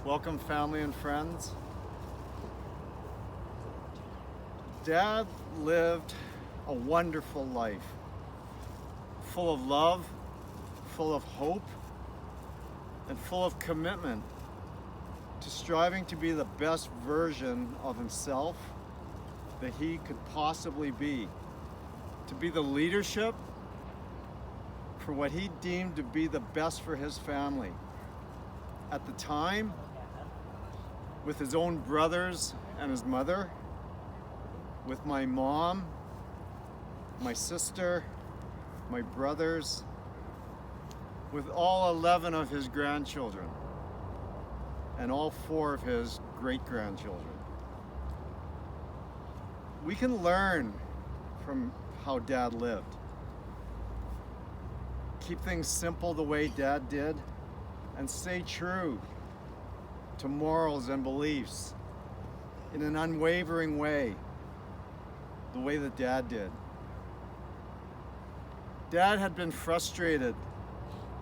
Welcome, family and friends. Dad lived a wonderful life, full of love, full of hope, and full of commitment to striving to be the best version of himself that he could possibly be, to be the leadership for what he deemed to be the best for his family. At the time, with his own brothers and his mother, with my mom, my sister, my brothers, with all 11 of his grandchildren, and all 4 of his great-grandchildren. We can learn from how Dad lived. Keep things simple the way Dad did, and stay true to morals and beliefs in an unwavering way, the way that Dad did. Dad had been frustrated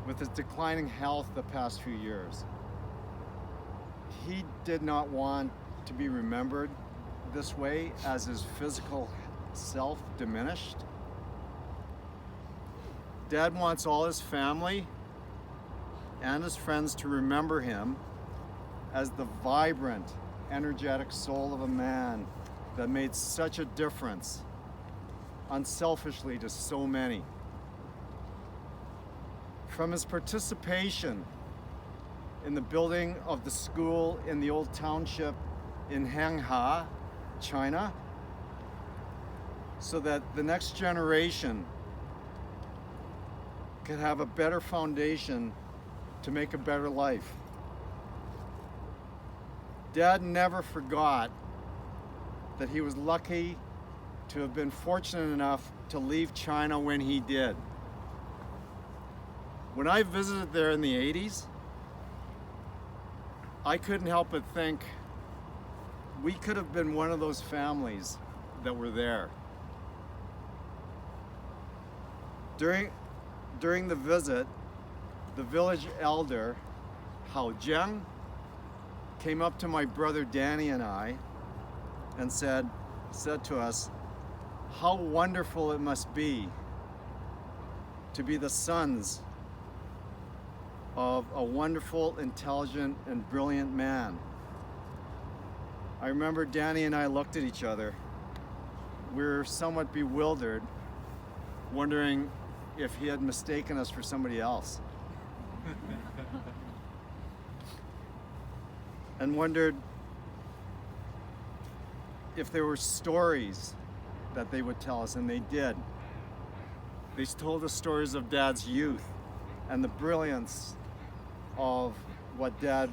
with his declining health the past few years. He did not want to be remembered this way as his physical self diminished. Dad wants all his family and his friends to remember him as the vibrant, energetic soul of a man that made such a difference unselfishly to so many. From his participation in the building of the school in the old township in Hangha, China, so that the next generation could have a better foundation to make a better life. Dad never forgot that he was lucky to have been fortunate enough to leave China when he did. When I visited there in the 80s, I couldn't help but think we could have been one of those families that were there. During the visit, the village elder, Hao Jiang, came up to my brother Danny and I and said to us, how wonderful it must be to be the sons of a wonderful, intelligent, and brilliant man. I remember Danny and I looked at each other. We were somewhat bewildered, wondering if he had mistaken us for somebody else. And wondered if there were stories that they would tell us, and they did. They told us stories of Dad's youth and the brilliance of what Dad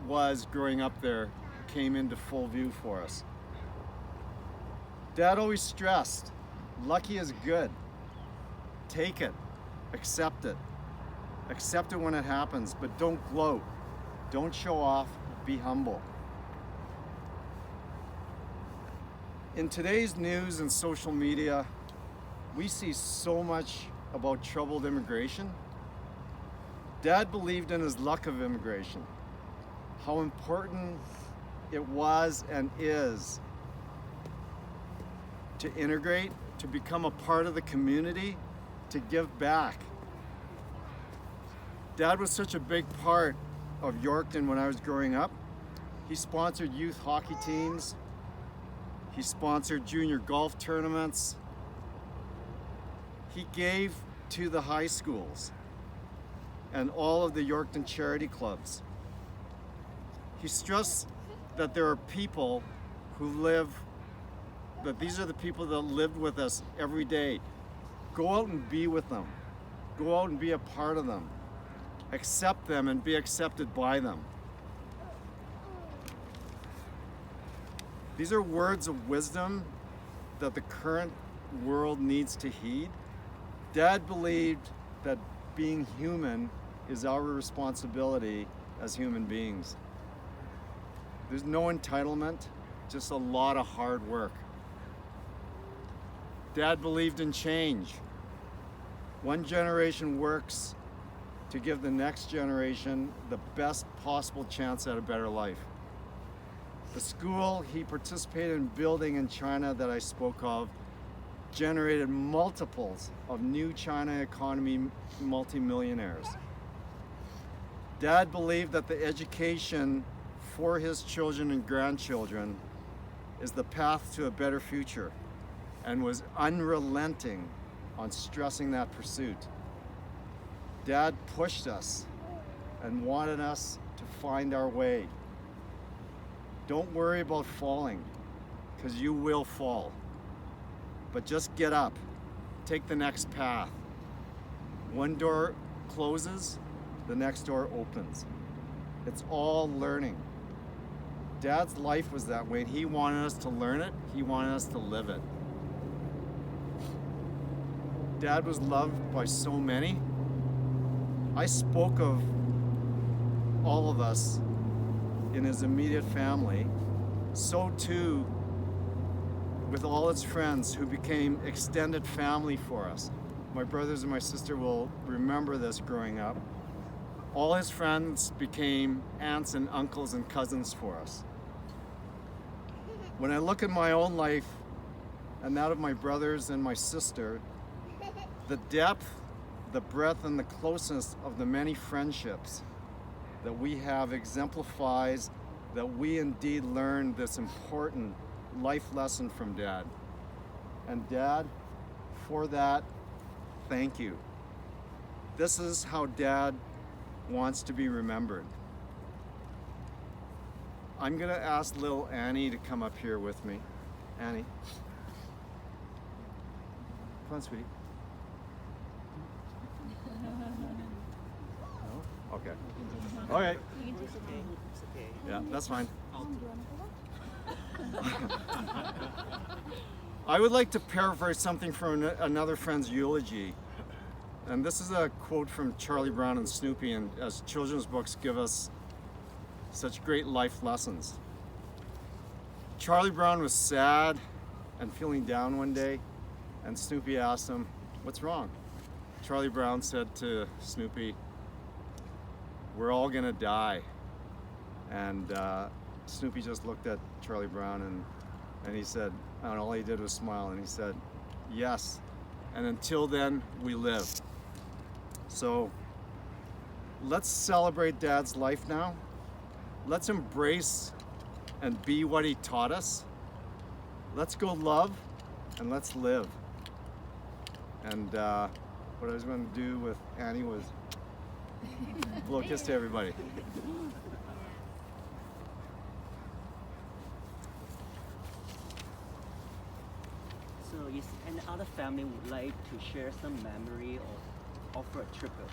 was growing up there came into full view for us. Dad always stressed, lucky is good. Take it, accept it. Accept it when it happens, but don't gloat. Don't show off, be humble. In today's news and social media, we see so much about troubled immigration. Dad believed in his luck of immigration, how important it was and is to integrate, to become a part of the community, to give back. Dad was such a big part of Yorkton when I was growing up. He sponsored youth hockey teams. He sponsored junior golf tournaments. He gave to the high schools and all of the Yorkton charity clubs. He stressed that there are people who live, that these are the people that lived with us every day. Go out and be with them. Go out and be a part of them. Accept them and be accepted by them. These are words of wisdom that the current world needs to heed. Dad believed that being human is our responsibility as human beings. There's no entitlement, just a lot of hard work. Dad believed in change. One generation works to give the next generation the best possible chance at a better life. The school he participated in building in China that I spoke of generated multiples of new China economy multimillionaires. Dad believed that the education for his children and grandchildren is the path to a better future, and was unrelenting on stressing that pursuit. Dad pushed us and wanted us to find our way. Don't worry about falling, because you will fall. But just get up, take the next path. One door closes, the next door opens. It's all learning. Dad's life was that way, and he wanted us to learn it, he wanted us to live it. Dad was loved by so many. I spoke of all of us in his immediate family, so too with all his friends who became extended family for us. My brothers and my sister will remember this growing up. All his friends became aunts and uncles and cousins for us. When I look at my own life and that of my brothers and my sister, the depth, the breadth, and the closeness of the many friendships that we have exemplifies that we indeed learned this important life lesson from Dad. And Dad, for that, thank you. This is how Dad wants to be remembered. I'm gonna ask little Annie to come up here with me. Annie. Come on, sweetie. No? Okay. Okay. Yeah, that's fine. I would like to paraphrase something from another friend's eulogy. And this is a quote from Charlie Brown and Snoopy, and as children's books give us such great life lessons. Charlie Brown was sad and feeling down one day, and Snoopy asked him, "What's wrong?" Charlie Brown said to Snoopy, "We're all gonna die." And Snoopy just looked at Charlie Brown and he said, and all he did was smile, and he said, "Yes, and until then, we live." So let's celebrate Dad's life now. Let's embrace and be what he taught us. Let's go love and let's live. And what I was going to do with Annie was blow a kiss to everybody. So is any other family would like to share some memory or offer a tribute?